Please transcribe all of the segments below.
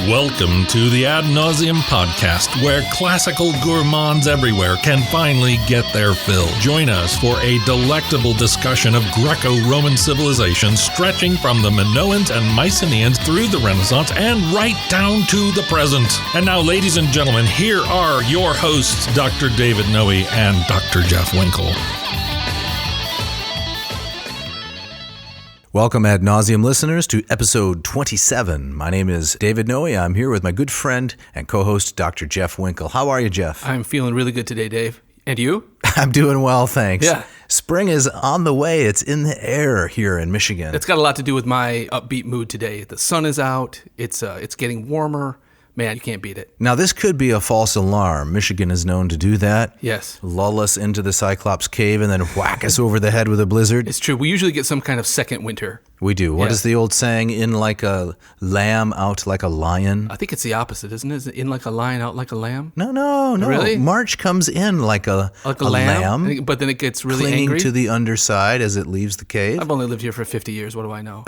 Welcome to the Ad Nauseam podcast, where classical gourmands everywhere can finally get their fill. Join us for a delectable discussion of Greco-Roman civilization stretching from the Minoans and Mycenaeans through the Renaissance and right down to the present. And now, ladies and gentlemen, here are your hosts, Dr. David Noe and Dr. Jeff Winkle. Welcome, Ad Nauseam listeners, to episode 27. My name is David Noe. I'm here with my good friend and co-host, Dr. Jeff Winkle. How are you, Jeff? I'm feeling really good today, Dave. And you? I'm doing well, thanks. Yeah. Spring is on the way. It's in the air here in Michigan. It's got a lot to do with my upbeat mood today. The sun is out. It's getting warmer. Man, you can't beat it. Now, this could be a false alarm. Michigan is known to do that. Yes. Lull us into the Cyclops cave and then whack us over the head with a blizzard. It's true. We usually get some kind of second winter. We do. What is the old saying? In like a lamb, out like a lion? I think it's the opposite, isn't it? Is it in like a lion, out like a lamb? No. Really? March comes in like a lamb. But then it gets really clinging angry? to the underside as it leaves the cave. I've only lived here for 50 years. What do I know?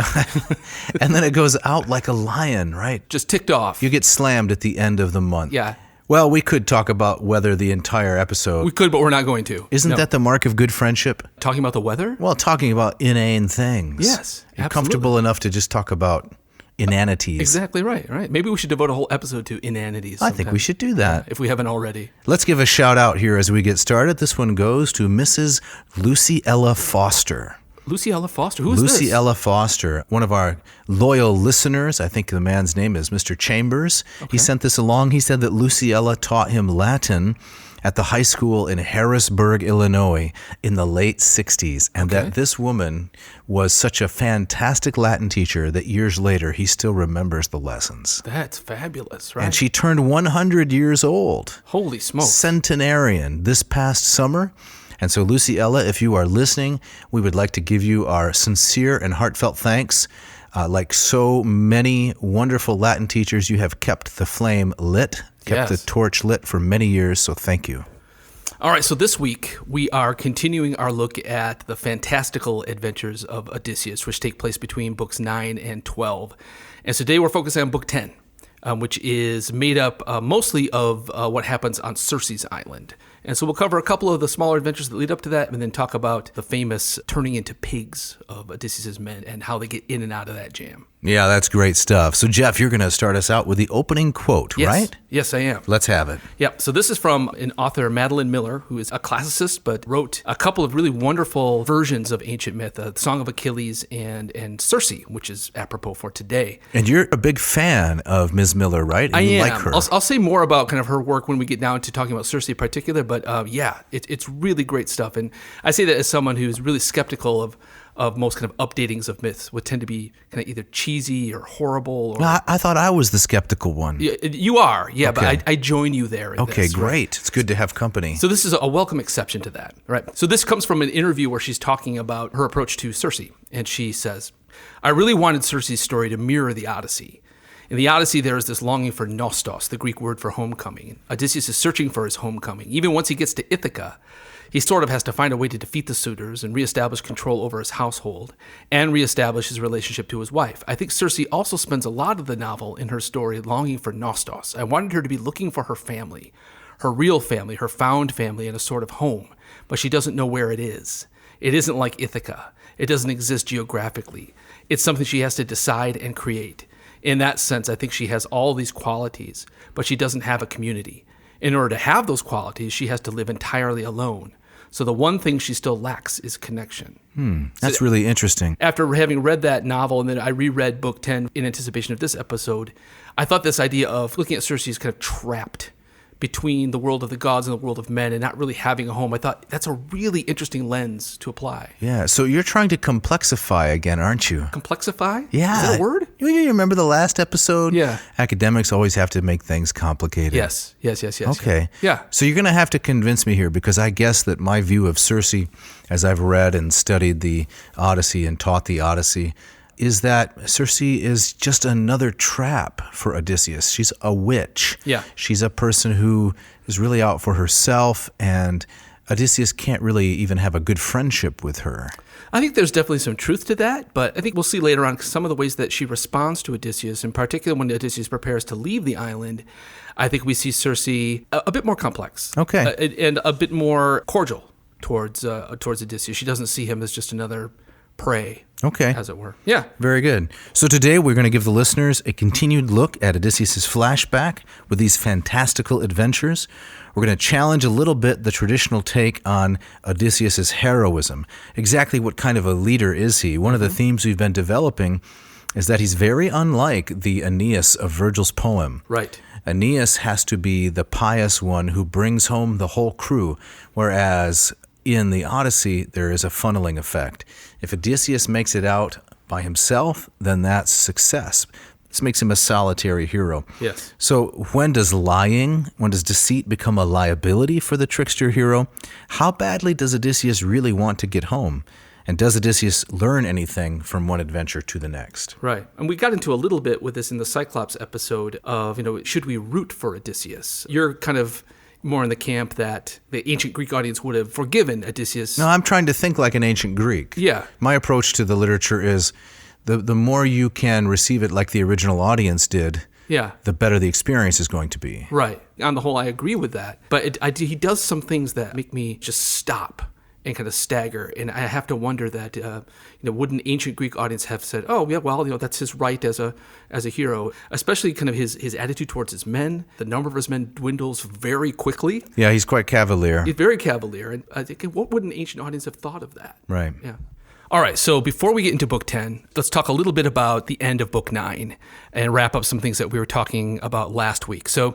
And then it goes out like a lion, right? Just ticked off. You get slammed at the end of the month. Yeah. Well, we could talk about weather the entire episode. We could, but we're not going to. Isn't that the mark of good friendship? Talking about the weather? Well, talking about inane things. Yes, You're absolutely. comfortable enough to just talk about inanities. Exactly right. Maybe we should devote a whole episode to inanities. I think we should do that. If we haven't already. Let's give a shout out here as we get started. This one goes to Mrs. Luciella Foster. Luciella Foster. Who is this? Luciella Foster, one of our loyal listeners. I think the man's name is Mr. Chambers. Okay. He sent this along. He said that Luciella taught him Latin at the high school in Harrisburg, Illinois in the late 60s, and that this woman was such a fantastic Latin teacher that years later he still remembers the lessons. That's fabulous, right? And she turned 100 years old. Holy smoke. Centenarian this past summer. And so, Luciella, if you are listening, we would like to give you our sincere and heartfelt thanks. Like so many wonderful Latin teachers, you have kept the flame lit, kept the torch lit for many years, so thank you. All right, so this week we are continuing our look at the fantastical adventures of Odysseus, which take place between books 9 and 12. And today we're focusing on book 10, which is made up mostly of what happens on Circe's island. And so we'll cover a couple of the smaller adventures that lead up to that and then talk about the famous turning into pigs of Odysseus' men and how they get in and out of that jam. Yeah, that's great stuff. So, Jeff, you're going to start us out with the opening quote, right? Yes, I am. Let's have it. Yeah, so this is from an author, Madeline Miller, who is a classicist, but wrote a couple of really wonderful versions of ancient myth, the Song of Achilles and Circe, which is apropos for today. And you're a big fan of Ms. Miller, right? And I am. Like her. I'll say more about kind of her work when we get down to talking about Circe in particular, but it's really great stuff. And I say that as someone who's really skeptical of most kind of updatings of myths, would tend to be kind of either cheesy or horrible. Or, I thought I was the skeptical one. You are, okay. But I join you there. Okay, great. Right? It's good to have company. So this is a welcome exception to that, right? So this comes from an interview where she's talking about her approach to Circe, and she says, "I really wanted Circe's story to mirror the Odyssey. In the Odyssey, there is this longing for nostos, the Greek word for homecoming. Odysseus is searching for his homecoming. Even once he gets to Ithaca, he sort of has to find a way to defeat the suitors and reestablish control over his household and reestablish his relationship to his wife. I think Circe also spends a lot of the novel in her story longing for nostos. I wanted her to be looking for her family, her real family, her found family in a sort of home, but she doesn't know where it is. It isn't like Ithaca. It doesn't exist geographically. It's something she has to decide and create. In that sense, I think she has all these qualities, but she doesn't have a community. In order to have those qualities, she has to live entirely alone. So the one thing she still lacks is connection." That's really interesting. After having read that novel, and then I reread book 10 in anticipation of this episode, I thought this idea of looking at Circe as kind of trapped between the world of the gods and the world of men and not really having a home, I thought that's a really interesting lens to apply. Yeah, so you're trying to complexify again, aren't you? Complexify? Yeah. Is that a word? You remember the last episode? Yeah. Academics always have to make things complicated. Yes. Okay. Yeah. So you're going to have to convince me here, because I guess that my view of Circe, as I've read and studied the Odyssey and taught the Odyssey, is that Circe is just another trap for Odysseus. She's a witch. Yeah. She's a person who is really out for herself and Odysseus can't really even have a good friendship with her. I think there's definitely some truth to that, but I think we'll see later on some of the ways that she responds to Odysseus, in particular when Odysseus prepares to leave the island. I think we see Circe a bit more complex. Okay. And a bit more cordial towards Odysseus. She doesn't see him as just another prey, Okay. as it were. Yeah. Very good. So today we're going to give the listeners a continued look at Odysseus' flashback with these fantastical adventures. We're going to challenge a little bit the traditional take on Odysseus' heroism. Exactly what kind of a leader is he? One of the themes we've been developing is that he's very unlike the Aeneas of Virgil's poem. Right. Aeneas has to be the pious one who brings home the whole crew, whereas in the Odyssey, there is a funneling effect. If Odysseus makes it out by himself, then that's success. This makes him a solitary hero. Yes. So when does deceit become a liability for the trickster hero? How badly does Odysseus really want to get home? And does Odysseus learn anything from one adventure to the next? Right. And we got into a little bit with this in the Cyclops episode of, should we root for Odysseus? You're kind of more in the camp that the ancient Greek audience would have forgiven Odysseus. No, I'm trying to think like an ancient Greek. Yeah. My approach to the literature is the more you can receive it like the original audience did, Yeah. the better the experience is going to be. Right. On the whole, I agree with that. But he does some things that make me just stop and kind of stagger. And I have to wonder that, would an ancient Greek audience have said, oh, yeah, well, that's his right as a hero, especially kind of his attitude towards his men. The number of his men dwindles very quickly. Yeah, he's quite cavalier. He's very cavalier. And I think, what would an ancient audience have thought of that? Right. Yeah. All right, so before we get into Book 10, let's talk a little bit about the end of Book 9 and wrap up some things that we were talking about last week. So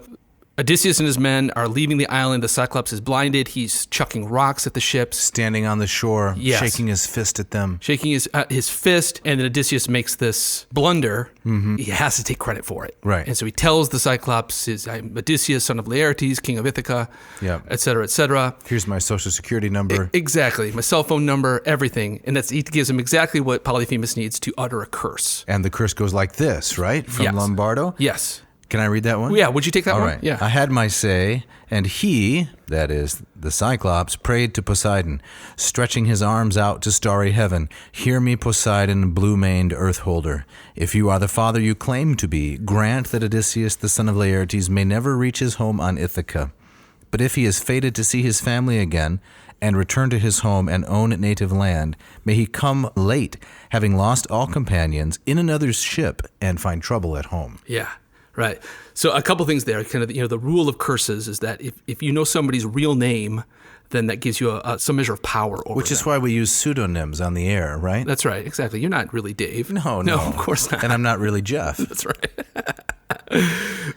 Odysseus and his men are leaving the island. The Cyclops is blinded. He's chucking rocks at the ships. Standing on the shore, Yes. shaking his fist at them. Shaking his fist, and then Odysseus makes this blunder. He has to take credit for it. Right. And so he tells the Cyclops, I'm Odysseus, son of Laertes, king of Ithaca, Yeah. et cetera, et cetera. Here's my social security number. Exactly. My cell phone number, everything. And he gives him exactly what Polyphemus needs to utter a curse. And the curse goes like this, right? From Yes. Lombardo? Yes. Can I read that one? Yeah, would you take that All one? right. Yeah. I had my say, and he, that is, the Cyclops, prayed to Poseidon, stretching his arms out to starry heaven. Hear me, Poseidon, blue-maned earth-holder. If you are the father you claim to be, grant that Odysseus, the son of Laertes, may never reach his home on Ithaca. But if he is fated to see his family again, and return to his home and own native land, may he come late, having lost all companions, in another's ship, and find trouble at home. Yeah. Right. So a couple things there. Kind of, the rule of curses is that if you know somebody's real name, then that gives you some measure of power over Which is them. why we use pseudonyms on the air, right? That's right. Exactly. You're not really Dave. No, of course not. And I'm not really Jeff. That's right.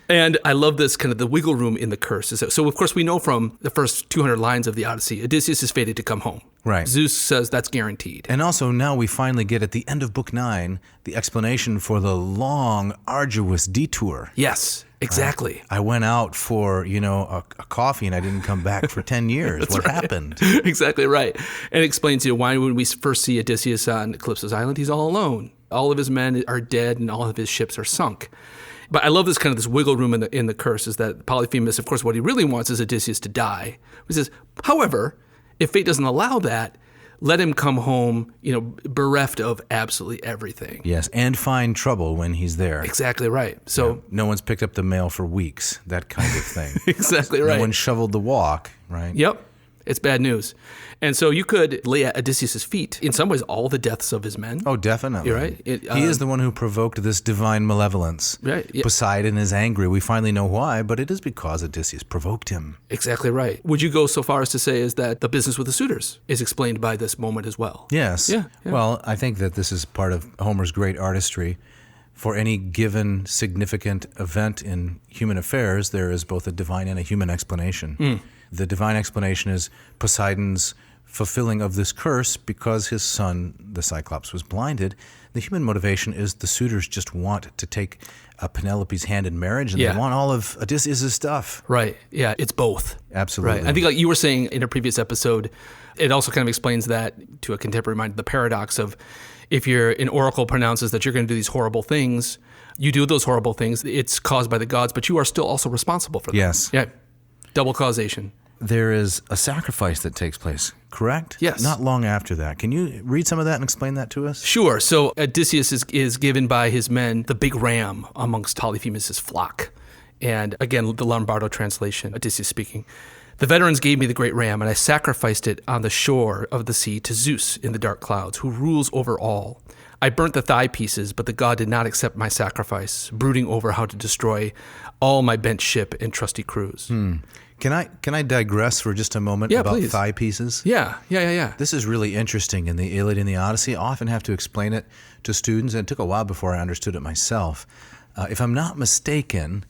And I love this kind of the wiggle room in the curse. So, of course, we know from the first 200 lines of the Odyssey, Odysseus is fated to come home. Right. Zeus says that's guaranteed. And also now we finally get at the end of Book 9 the explanation for the long, arduous detour. Yes, exactly. I went out for, a coffee and I didn't come back for 10 years. What happened? Exactly right. And it explains why when we first see Odysseus on Calypso's island, he's all alone. All of his men are dead and all of his ships are sunk. But I love this kind of this wiggle room in the curse is that Polyphemus, of course, what he really wants is Odysseus to die. He says, however, if fate doesn't allow that, let him come home, bereft of absolutely everything. Yes, and find trouble when he's there. Exactly right. So No one's picked up the mail for weeks, that kind of thing. exactly right. No one shoveled the walk, right? Yep. It's bad news. And so you could lay at Odysseus' feet, in some ways, all the deaths of his men. Oh, definitely. You're right. He is the one who provoked this divine malevolence. Right, yeah. Poseidon is angry. We finally know why, but it is because Odysseus provoked him. Exactly right. Would you go so far as to say is that the business with the suitors is explained by this moment as well? Yes. Yeah. Well, I think that this is part of Homer's great artistry. For any given significant event in human affairs, there is both a divine and a human explanation. The divine explanation is Poseidon's fulfilling of this curse because his son, the Cyclops, was blinded. The human motivation is the suitors just want to take Penelope's hand in marriage, and Yeah. they want all of Odysseus' stuff. Right. Yeah, it's both. Absolutely. Right. I think like you were saying in a previous episode, it also kind of explains that to a contemporary mind, the paradox of if an oracle pronounces that you're going to do these horrible things, you do those horrible things, it's caused by the gods, but you are still also responsible for them. Yes. Yeah. Double causation. there is a sacrifice that takes place, correct? Yes. Not long after that. Can you read some of that and explain that to us? Sure. So Odysseus is given by his men the big ram amongst Polyphemus' flock. And again, the Lombardo translation, Odysseus speaking. The veterans gave me the great ram, and I sacrificed it on the shore of the sea to Zeus in the dark clouds, who rules over all. I burnt the thigh pieces, but the god did not accept my sacrifice, brooding over how to destroy all my bent ship and trusty crews. Can I digress for just a moment about please. thigh pieces? Yeah. This is really interesting in the Iliad and the Odyssey. I often have to explain it to students, and it took a while before I understood it myself. If I'm not mistaken,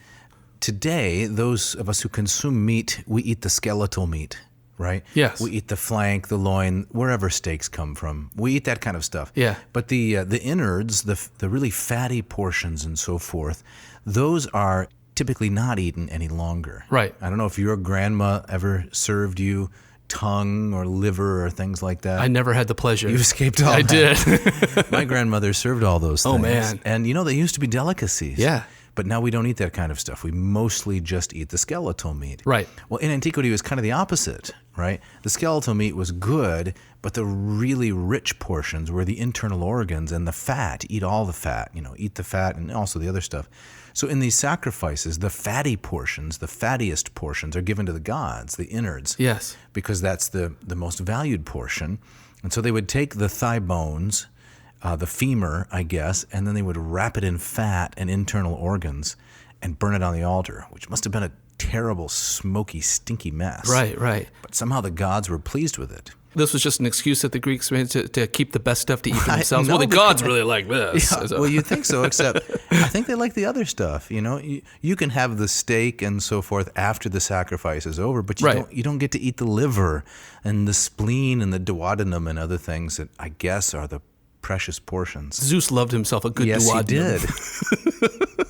today, those of us who consume meat, we eat the skeletal meat, right? Yes. We eat the flank, the loin, wherever steaks come from. We eat that kind of stuff. Yeah. But the innards, the really fatty portions and so forth, those are typically not eaten any longer. Right. I don't know if your grandma ever served you tongue or liver or things like that. I never had the pleasure. You escaped all I that. did. My grandmother served all those things. Oh, man. And they used to be delicacies. Yeah. But now we don't eat that kind of stuff. We mostly just eat the skeletal meat. Right. Well, in antiquity, it was kind of the opposite, right? The skeletal meat was good, but the really rich portions were the internal organs and the fat. Eat all the fat, eat the fat and also the other stuff. So in these sacrifices, the fatty portions, the fattiest portions are given to the gods, the innards. Yes. Because that's the most valued portion. And so they would take the thigh bones, the femur, I guess, and then they would wrap it in fat and internal organs and burn it on the altar, which must have been a terrible, smoky, stinky mess. Right. But somehow the gods were pleased with it. This was just an excuse that the Greeks made to keep the best stuff to eat for Right. themselves. No, Well, the because- gods really like this. Yeah, well, you think so, except I think they like the other stuff. You can have the steak and so forth after the sacrifice is over, but you don't get to eat the liver and the spleen and the duodenum and other things that I guess are the precious portions. Zeus loved himself a good Yes, duodenum. he did.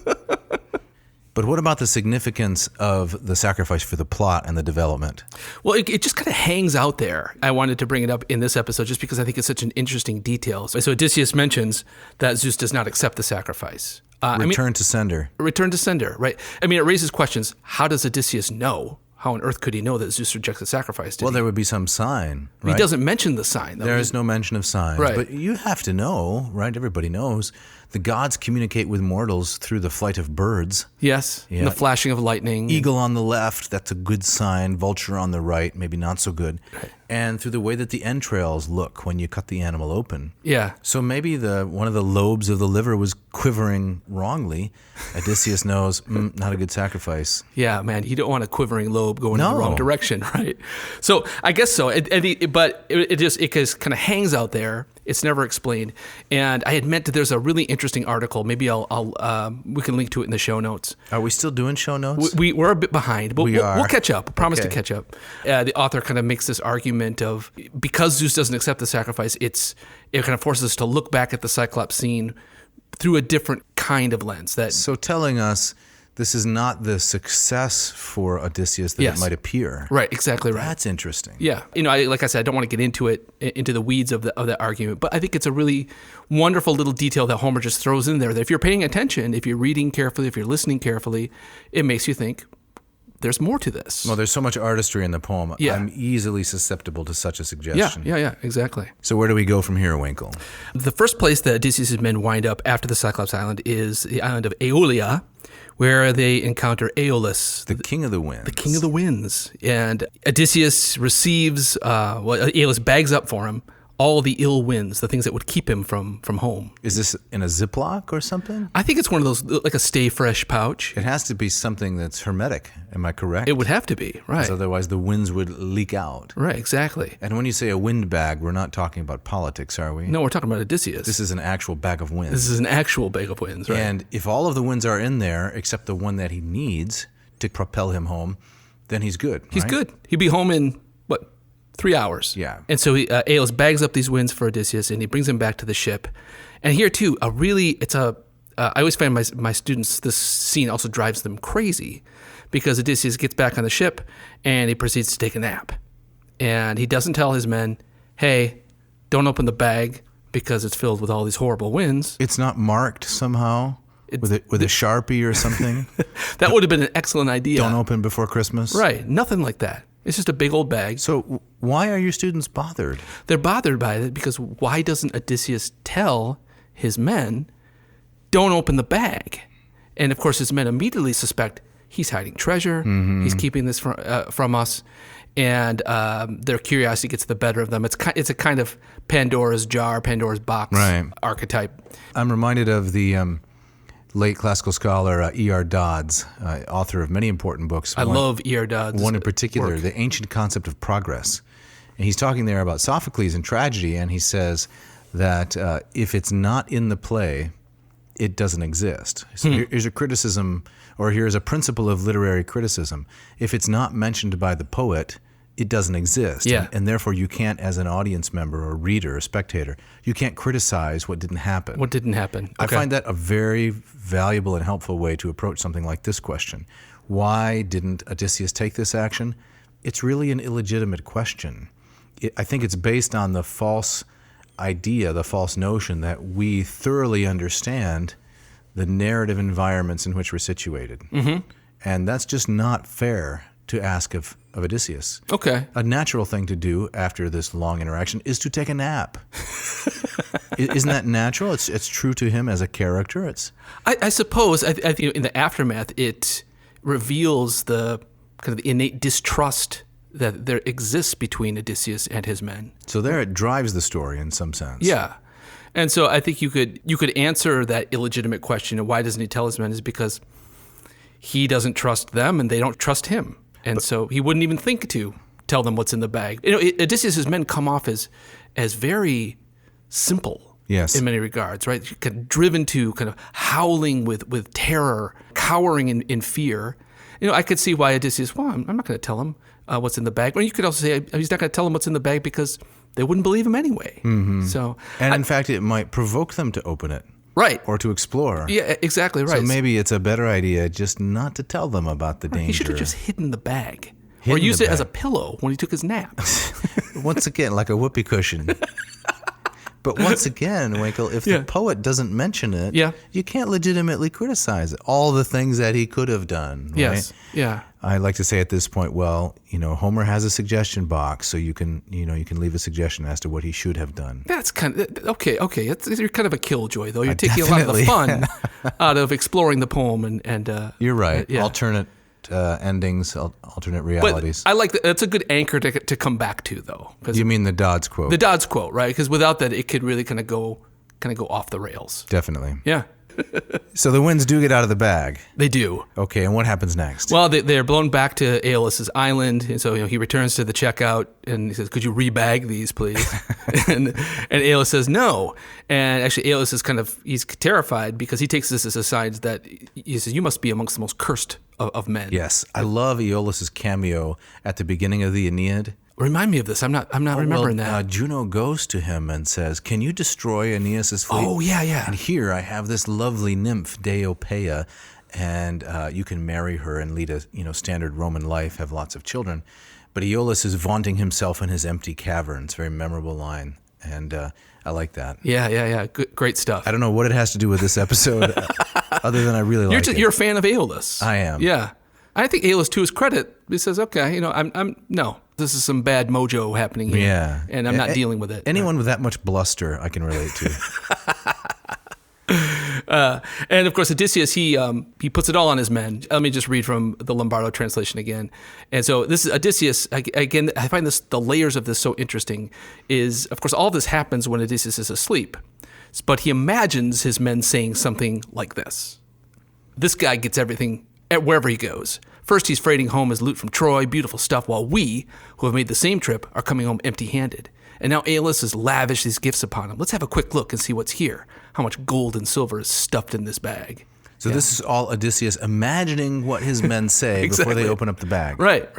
But what about the significance of the sacrifice for the plot and the development? Well, it just kind of hangs out there. I wanted to bring it up in this episode just because I think it's such an interesting detail. So Odysseus mentions that Zeus does not accept the sacrifice. Return to sender. Return to sender, right? I mean, it raises questions. How does Odysseus know? How on earth could he know that Zeus rejects the sacrifice? Well, there would be some sign, right? He doesn't mention the sign, though. There is no mention of signs. Right. But you have to know, right? Everybody knows. The gods communicate with mortals through the flight of birds. Yes, Yeah. and the flashing of lightning. Eagle on the left, that's a good sign. Vulture on the right, maybe not so good. And through the way that the entrails look when you cut the animal open. Yeah. So maybe one of the lobes of the liver was quivering wrongly. Odysseus knows, not a good sacrifice. Yeah, man, you don't want a quivering lobe going in No. the wrong direction, right? So I guess so. But it just kind of hangs out there. It's never explained. And I had meant that there's a really interesting article. Maybe we can link to it in the show notes. Are we still doing show notes? We're a bit behind, but we'll catch up. I promise to Okay. catch up. The author kind of makes this argument of because Zeus doesn't accept the sacrifice, it kind of forces us to look back at the Cyclops scene through a different kind of lens. So telling us this is not the success for Odysseus that Yes. it might appear. Right, exactly right. That's interesting. Yeah, like I said, I don't want to get into the weeds of that argument, but I think it's a really wonderful little detail that Homer just throws in there. That if you're paying attention, if you're reading carefully, if you're listening carefully, it makes you think there's more to this. Well, there's so much artistry in the poem. Yeah. I'm easily susceptible to such a suggestion. Yeah, exactly. So where do we go from here, Winkle? The first place that Odysseus' men wind up after the Cyclops Island is the island of Aeolia, where they encounter Aeolus, The king of the winds. the king of the winds. And Odysseus receives, Aeolus bags up for him all the ill winds, the things that would keep him from home. Is this in a Ziploc or something? I think it's one of those, like a Stay Fresh pouch. It has to be something that's hermetic. Am I correct? It would have to be, right. 'Cause otherwise the winds would leak out. Right, exactly. And when you say a wind bag, we're not talking about politics, are we? No, we're talking about Odysseus. This is an actual bag of winds. This is an actual bag of winds, right? And if all of the winds are in there except the one that he needs to propel him home, then he's good. He's right? good. He'd be home in, 3 hours. Yeah. And so Aeolus bags up these winds for Odysseus, and he brings him back to the ship. And here, too, I always find my students, this scene also drives them crazy because Odysseus gets back on the ship, and he proceeds to take a nap. And he doesn't tell his men, hey, don't open the bag because it's filled with all these horrible winds. It's not marked somehow with a Sharpie or something. That would have been an excellent idea. Don't open before Christmas. Right. Nothing like that. It's just a big old bag. So why are your students bothered? They're bothered by it because why doesn't Odysseus tell his men, don't open the bag? And of course, his men immediately suspect he's hiding treasure. He's keeping this from us. And their curiosity gets the better of them. It's a kind of Pandora's jar, Pandora's box archetype. I'm reminded of the late classical scholar E.R. Dodds, author of many important books. I love E.R. Dodds. One in particular, The Ancient Concept of Progress. And he's talking there about Sophocles and tragedy, and he says that if it's not in the play, it doesn't exist. So here's a criticism, or here's a principle of literary criticism. If it's not mentioned by the poet, it doesn't exist. Yeah. And therefore, you can't, as an audience member or reader or spectator, you can't criticize what didn't happen. What didn't happen? Okay. I find that a very valuable and helpful way to approach something like this question. Why didn't Odysseus take this action? It's really an illegitimate question. I think it's based on the false idea, the false notion that we thoroughly understand the narrative environments in which we're situated. And that's just not fair to ask of Odysseus. Okay. A natural thing to do after this long interaction is to take a nap. Isn't that natural? It's true to him as a character. I suppose I think in the aftermath, it reveals the kind of innate distrust that there exists between Odysseus and his men. So there it drives the story in some sense. Yeah. And so I think you could answer that illegitimate question of why doesn't he tell his men is because he doesn't trust them and they don't trust him. And so he wouldn't even think to tell them what's in the bag. Odysseus' men come off as very simple. Yes. In many regards, right? Kind of driven to kind of howling with terror, cowering in fear. I could see why Odysseus, I'm not going to tell him what's in the bag. Or you could also say he's not going to tell them what's in the bag because they wouldn't believe him anyway. So, and in fact, it might provoke them to open it. Right. Or to explore. Yeah, exactly right. So maybe it's a better idea just not to tell them about the danger. He should have just hidden the bag. Or used it as a pillow when he took his nap. Once again, like a whoopee cushion. But once again, Winkle, if the poet doesn't mention it, you can't legitimately criticize it. All the things that he could have done, right? Yes, yeah. I like to say at this point, Homer has a suggestion box, so you can leave a suggestion as to what he should have done. That's kind of okay. You're kind of a killjoy, though. You're taking a lot of the fun out of exploring the poem, and you're right. Alternate endings, alternate realities. But I like that. That's a good anchor to come back to, though. You mean the Dodds quote? The Dodds quote, right? Because without that, it could really kind of go off the rails. Definitely. Yeah. So the winds do get out of the bag. They do. Okay, and what happens next? Well, they're blown back to Aeolus's island, and so he returns to the checkout, and he says, "Could you rebag these, please?" and Aeolus says, "No." And actually, Aeolus is he's terrified because he takes this as a sign that he says, "You must be amongst the most cursed of men." Yes, I love Aeolus's cameo at the beginning of the Aeneid. Remind me of this. I'm not remembering that. Juno goes to him and says, "Can you destroy Aeneas' fleet?" Oh, yeah. And here I have this lovely nymph, Deiopeia, and you can marry her and lead a standard Roman life, have lots of children. But Aeolus is vaunting himself in his empty cavern. It's a very memorable line, and I like that. Yeah. Great stuff. I don't know what it has to do with this episode, other than I really like it. You're a fan of Aeolus. I am. Yeah. I think Aeolus, to his credit, he says, "Okay, no, this is some bad mojo happening here, yeah, and I'm not dealing with it." Anyone with that much bluster, I can relate to. And of course, Odysseus, he puts it all on his men. Let me just read from the Lombardo translation again. And so this is Odysseus. Again, I find the layers of this so interesting. Is of course all this happens when Odysseus is asleep, but he imagines his men saying something like this: "This guy gets everything." Wherever he goes. First, he's freighting home his loot from Troy, beautiful stuff, while we, who have made the same trip, are coming home empty-handed. And now Aeolus has lavished these gifts upon him. Let's have a quick look and see what's here. How much gold and silver is stuffed in this bag. So this is all Odysseus imagining what his men say before they open up the bag. Right.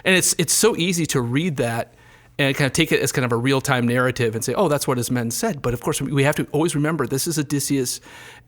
And it's so easy to read that and kind of take it as kind of a real-time narrative and say, oh, that's what his men said. But of course, we have to always remember this is Odysseus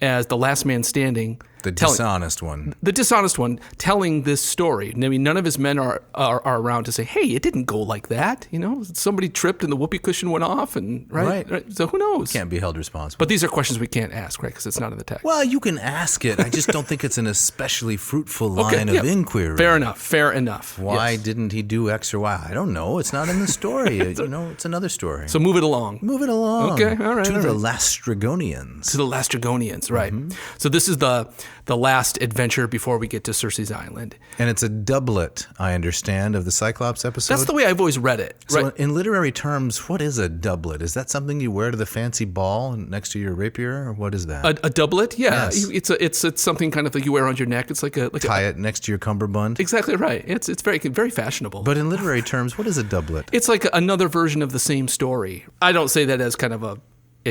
as the last man standing, The dishonest one. The dishonest one telling this story. I mean, none of his men are around to say, hey, it didn't go like that. You know, somebody tripped and the whoopee cushion went off. And right? So who knows? Can't be held responsible. But these are questions we can't ask, right? Because it's not in the text. Well, you can ask it. I just don't think it's an especially fruitful line of inquiry. Fair enough. Why didn't he do X or Y? I don't know. It's not in the story. It's another story. So move it along. Okay, all right. To the Lastrygonians. Right. Mm-hmm. So this is the last adventure before we get to Cersei's Island. And it's a doublet, I understand, of the Cyclops episode? That's the way I've always read it. So in literary terms, what is a doublet? Is that something you wear to the fancy ball next to your rapier? Or what is that? A doublet? Yeah. Yes. It's something kind of like you wear around your neck. It's like tie it next to your cummerbund. Exactly right. It's very, very fashionable. But in literary terms, what is a doublet? It's like another version of the same story. I don't say that as kind of a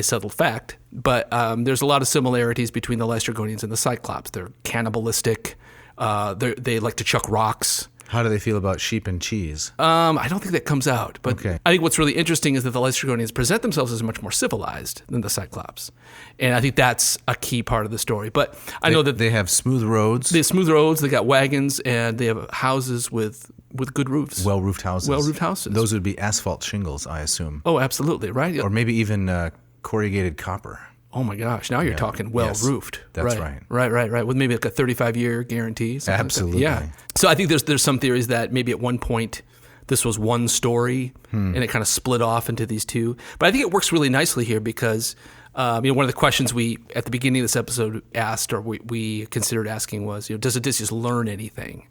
settled fact, but there's a lot of similarities between the Lastrygonians and the Cyclops. They're cannibalistic. They like to chuck rocks. How do they feel about sheep and cheese? I don't think that comes out. But okay. I think what's really interesting is that the Lastrygonians present themselves as much more civilized than the Cyclops. And I think that's a key part of the story. But I know that they have smooth roads. They have smooth roads. They got wagons, and they have houses with good roofs. Well-roofed houses. Well-roofed houses. Those would be asphalt shingles, I assume. Oh, absolutely, right? Or maybe even corrugated copper. Oh my gosh! Now you're talking well-roofed. That's right. Right. With maybe like a 35-year guarantee. Absolutely. Like yeah. So I think there's some theories that maybe at one point this was one story and it kind of split off into these two. But I think it works really nicely here because one of the questions we at the beginning of this episode asked, or we considered asking, was, does Odysseus learn anything?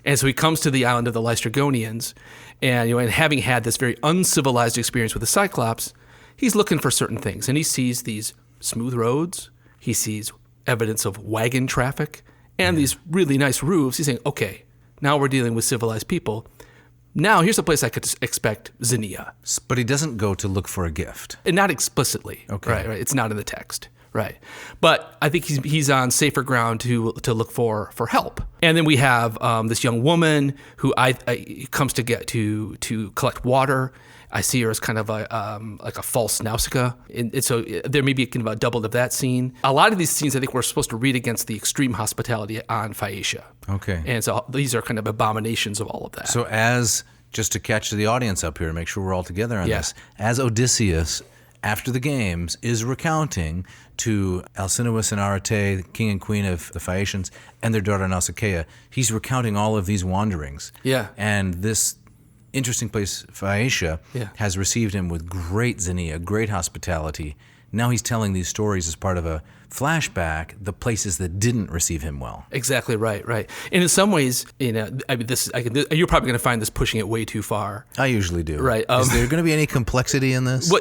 And so he comes to the island of the Lastrygonians, and and having had this very uncivilized experience with the Cyclops, he's looking for certain things, and he sees these smooth roads, he sees evidence of wagon traffic, and these really nice roofs. He's saying, okay, now we're dealing with civilized people. Now here's a place I could expect Xenia. But he doesn't go to look for a gift. And not explicitly. Okay. Right. It's not in the text. Right. But I think he's on safer ground to look for help. And then we have this young woman who comes to collect water. I see her as kind of like a false Nausicaa. And so there may be kind of a double of that scene. A lot of these scenes I think we're supposed to read against the extreme hospitality on Phaeacia. Okay. And so these are kind of abominations of all of that. So just to catch the audience up here, make sure we're all together on this, as Odysseus, after the games, is recounting to Alcinous and Arete, the king and queen of the Phaeacians, and their daughter Nausicaa, he's recounting all of these wanderings. Yeah. And this interesting place, Phaeacia, has received him with great Xenia, great hospitality. Now he's telling these stories as part of a flashback, the places that didn't receive him well. Exactly right. And in some ways, you're probably going to find this pushing it way too far. I usually do. Right. Is there going to be any complexity in this?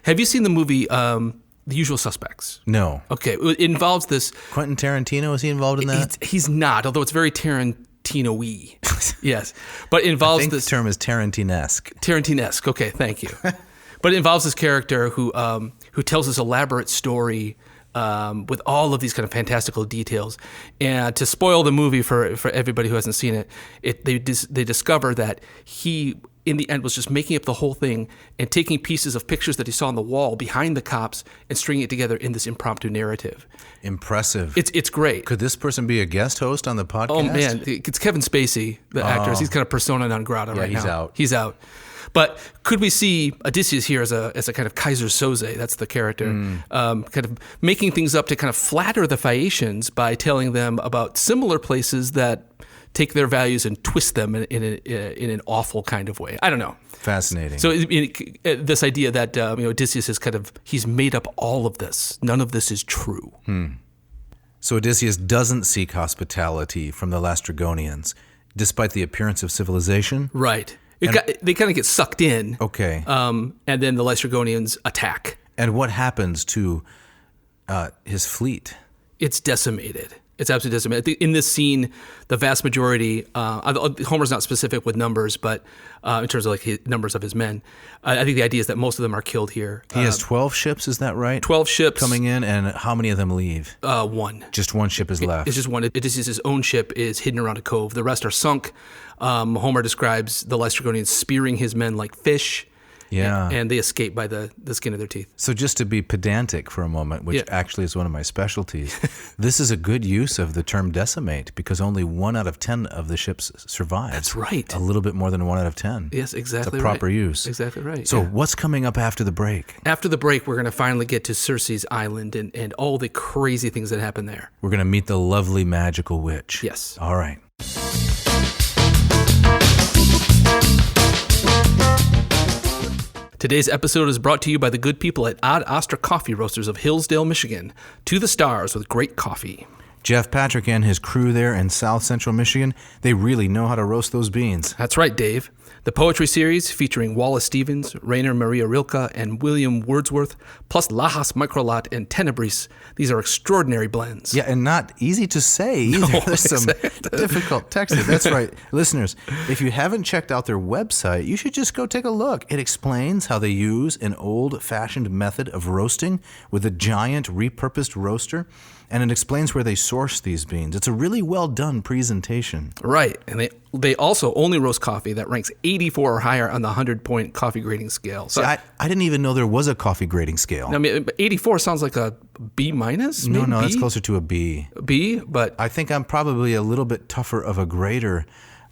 Have you seen the movie The Usual Suspects? No. Okay. It involves this. Quentin Tarantino, is he involved in that? He's not, although it's very Tarantino-y. Yes. But it involves I think this. The term is Tarantinesque. Tarantinesque. Okay, thank you. But it involves this character who tells this elaborate story with all of these kind of fantastical details. And to spoil the movie for everybody who hasn't seen it, they discover that he, in the end, was just making up the whole thing and taking pieces of pictures that he saw on the wall behind the cops and stringing it together in this impromptu narrative. Impressive. It's great. Could this person be a guest host on the podcast? Oh, man. It's Kevin Spacey, the actor. He's kind of persona non grata right now. He's out. But could we see Odysseus here as a kind of Kaiser Soze? That's the character, kind of making things up to kind of flatter the Phaeacians by telling them about similar places that take their values and twist them in an awful kind of way. I don't know. Fascinating. So this idea that Odysseus is he's made up all of this. None of this is true. So Odysseus doesn't seek hospitality from the Lastrygonians, despite the appearance of civilization? Right. They kind of get sucked in. Okay. And then the Lastrygonians attack. And what happens to his fleet? It's decimated. It's absolutely decimated. In this scene, the vast majority, Homer's not specific with numbers, but in terms of numbers of his men, I think the idea is that most of them are killed here. He has 12 ships, is that right? 12 ships. Coming in, and how many of them leave? One. Just one ship is left. It's just one. Odysseus' own ship is hidden around a cove. The rest are sunk. Homer describes the Lastrygonians spearing his men like fish. Yeah. And they escape by the skin of their teeth. So just to be pedantic for a moment, which actually is one of my specialties, this is a good use of the term decimate because only 1 out of 10 of the ships survives. That's right. A little bit more than 1 out of 10. Yes, exactly. It's a proper right. use. Exactly right. So what's coming up after the break? After the break, we're going to finally get to Cersei's island and all the crazy things that happen there. We're going to meet the lovely magical witch. Yes. All right. Today's episode is brought to you by the good people at Odd Astra Coffee Roasters of Hillsdale, Michigan. To the stars with great coffee. Jeff Patrick and his crew there in South Central Michigan, they really know how to roast those beans. That's right, Dave. The poetry series featuring Wallace Stevens, Rainer Maria Rilke, and William Wordsworth, plus Lajas Microlat and Tenebris. These are extraordinary blends. Yeah, and not easy to say either. No, There's some difficult text. That's right. Listeners, if you haven't checked out their website, you should just go take a look. It explains how they use an old-fashioned method of roasting with a giant repurposed roaster, and it explains where they source these beans. It's a really well-done presentation. Right, and they also only roast coffee that ranks 84 or higher on the 100-point coffee grading scale. So See, I didn't even know there was a coffee grading scale. I mean, 84 sounds like a B minus. No, B? that's closer to a B. B, but I think I'm probably a little bit tougher of a grader,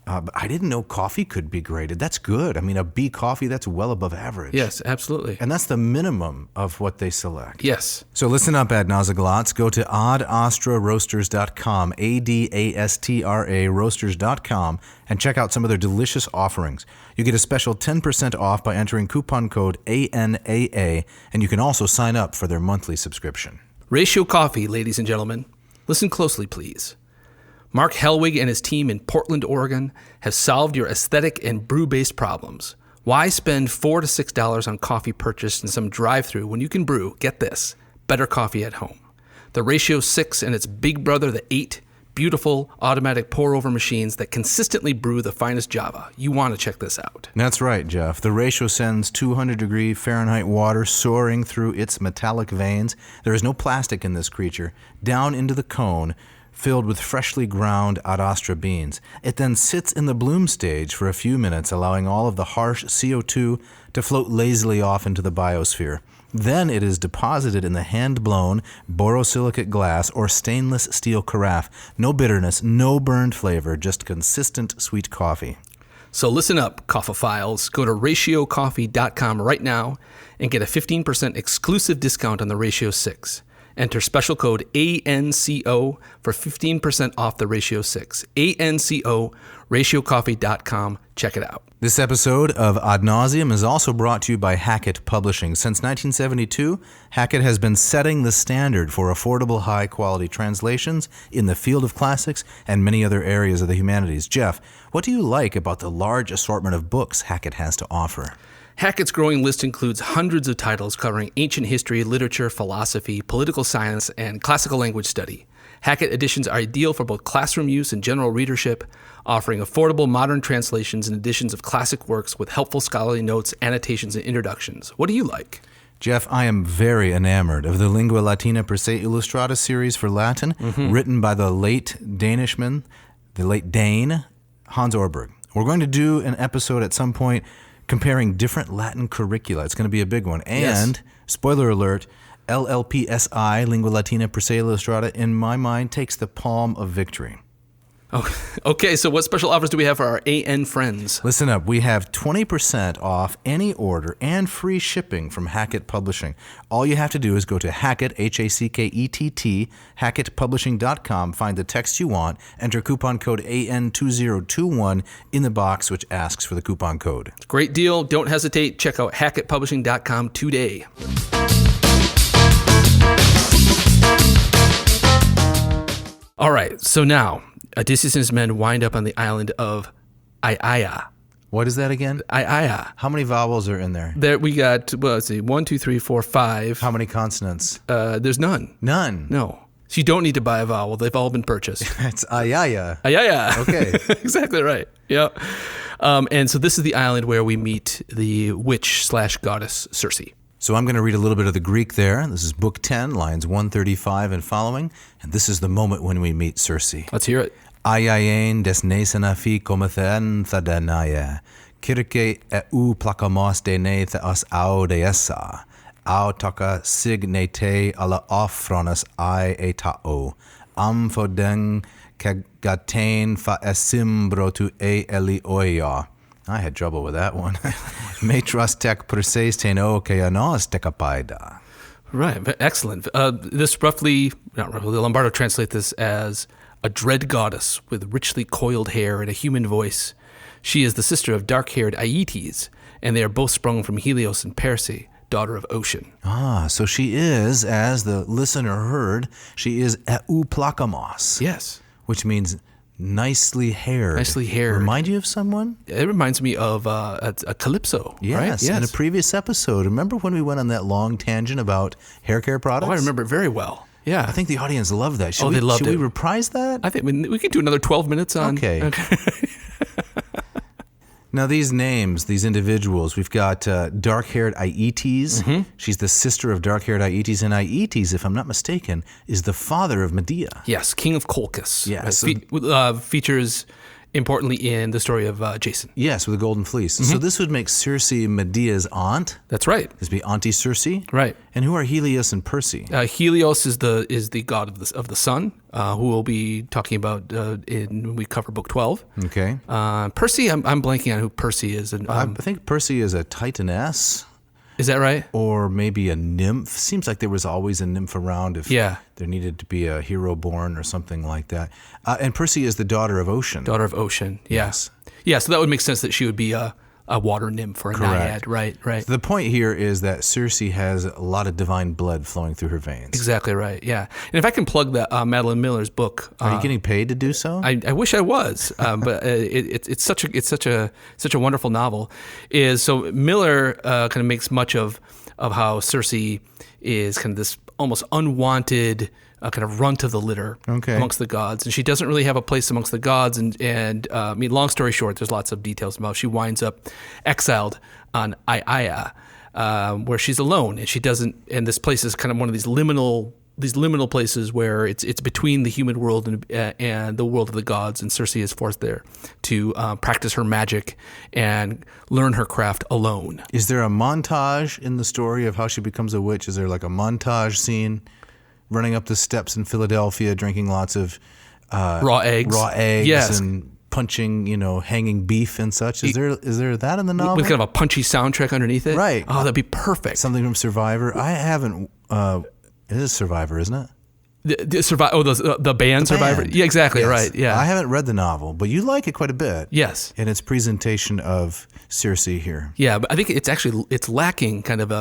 but I didn't know coffee could be graded. That's good. I mean, a B coffee, that's well above average. yes, absolutely. And that's the minimum of what they select. Yes. So listen up, Adnazaglots. Go to oddastraroasters.com, ADASTRA roasters.com, and check out some of their delicious offerings. You get a special 10% off by entering coupon code ANAA, and you can also sign up for their monthly subscription. Ratio Coffee, ladies and gentlemen. Listen closely, please. Mark Helwig and his team in Portland, Oregon have solved your aesthetic and brew-based problems. Why spend $4 to $6 on coffee purchased in some drive-thru when you can brew, get this, better coffee at home? The Ratio 6 and its big brother, the 8, beautiful automatic pour-over machines that consistently brew the finest Java. You want to check this out. That's right, Jeff. The Ratio sends 200-degree Fahrenheit water soaring through its metallic veins. There is no plastic in this creature. Down into the cone, filled with freshly ground Ad Astra beans. It then sits in the bloom stage for a few minutes, allowing all of the harsh CO2 to float lazily off into the biosphere. Then it is deposited in the hand-blown borosilicate glass or stainless steel carafe. No bitterness, no burned flavor, just consistent sweet coffee. So listen up, coffophiles. Go to ratiocoffee.com right now and get a 15% exclusive discount on the Ratio 6. Enter special code ANCO for 15% off the Ratio 6. ANCO, ratiocoffee.com. Check it out. This episode of Ad Nauseam is also brought to you by Hackett Publishing. Since 1972, Hackett has been setting the standard for affordable, high-quality translations in the field of classics and many other areas of the humanities. Jeff, what do you like about the large assortment of books Hackett has to offer? Hackett's growing list includes hundreds of titles covering ancient history, literature, philosophy, political science, and classical language study. Hackett editions are ideal for both classroom use and general readership, offering affordable modern translations and editions of classic works with helpful scholarly notes, annotations, and introductions. What do you like? Jeff, I am very enamored of the Lingua Latina per se Illustrata series for Latin, written by the late Dane, Hans Orberg. We're going to do an episode at some point comparing different Latin curricula. It's going to be a big one. And, spoiler alert, LLPSI, Lingua Latina per se Illustrata, in my mind, takes the palm of victory. Oh, okay, so what special offers do we have for our AN friends? Listen up. We have 20% off any order and free shipping from Hackett Publishing. All you have to do is go to Hackett, Hackett, hackettpublishing.com, find the text you want, enter coupon code AN2021 in the box which asks for the coupon code. Great deal. Don't hesitate. Check out hackettpublishing.com today. All right, so now Odysseus and his men wind up on the island of Aiaia. What is that again? Aiaia. How many vowels are in there? There we got, well, let's see, 1, 2, 3, 4, 5. How many consonants? There's none. None. No. So you don't need to buy a vowel. They've all been purchased. It's Aiaia. Aiaia. Okay. Exactly right. Yeah. And so this is the island where we meet the witch/goddess Circe. So I'm going to read a little bit of the Greek there. This is Book 10, lines 135 and following. And this is the moment when we meet Circe. Let's hear it. Aiaien desnesena fi komethen thadanaya. Kirke eu plakamos de ne theos au deessa. Au taka sig ne te ala offronas I etao. Amfodeng kagatain fa esimbro tu e elioia. I had trouble with that one. Metras tek perses teno keanos tekapaida. Right, excellent. This roughly, Lombardo translates this as a dread goddess with richly coiled hair and a human voice. She is the sister of dark-haired Aeetes, and they are both sprung from Helios and Perse, daughter of Ocean. So she is, as the listener heard, she is euplakamos. Yes. Which means nicely haired. Nicely haired. Remind you of someone? It reminds me of a Calypso, right? Yes, in a previous episode. Remember when we went on that long tangent about hair care products? Oh, I remember it very well. Yeah. I think the audience loved that. They loved it. Should we reprise that? I think we could do another 12 minutes on... Okay. Now, these names, these individuals, we've got dark-haired Aeetes. Mm-hmm. She's the sister of dark-haired Aeetes. And Aeetes, if I'm not mistaken, is the father of Medea. Yes, king of Colchis. Yes. Features importantly in the story of Jason. Yes, with the golden fleece. Mm-hmm. So this would make Circe Medea's aunt. That's right. This would be Auntie Circe. Right. And who are Helios and Perse? Helios is the god of the sun, who we'll be talking about when we cover book 12. Okay. Perse, I'm blanking on who Perse is. And, I think Perse is a titaness. Is that right? Or maybe a nymph. Seems like there was always a nymph around if there needed to be a hero born or something like that. And Perse is the daughter of Ocean. Daughter of Ocean, yes. Yeah, so that would make sense that she would be a water nymph or a naiad. Right. So the point here is that Circe has a lot of divine blood flowing through her veins. Exactly right, yeah. And if I can plug that Madeline Miller's book. Are you getting paid to do so? I wish I was, but it's such a wonderful novel. So Miller kind of makes much of how Circe is kind of this almost unwanted kind of runt of the litter amongst the gods, and she doesn't really have a place amongst the gods. And I mean, long story short, there's lots of details about. She winds up exiled on Aiaia, where she's alone, and she doesn't. And this place is kind of one of these liminal places where it's between the human world and the world of the gods, and Circe is forced there to practice her magic and learn her craft alone. Is there a montage in the story of how she becomes a witch? Is there like a montage scene? Running up the steps in Philadelphia, drinking lots of raw eggs, yes, and punching, hanging beef and such. Is there that in the novel? With kind of a punchy soundtrack underneath it? Right. Oh, that'd be perfect. Something from Survivor. I haven't. It is Survivor, isn't it? The band Survivor. Yeah, exactly. Yes. Right. Yeah. I haven't read the novel, but you like it quite a bit. Yes. In its presentation of Circe here. Yeah, but I think it's lacking kind of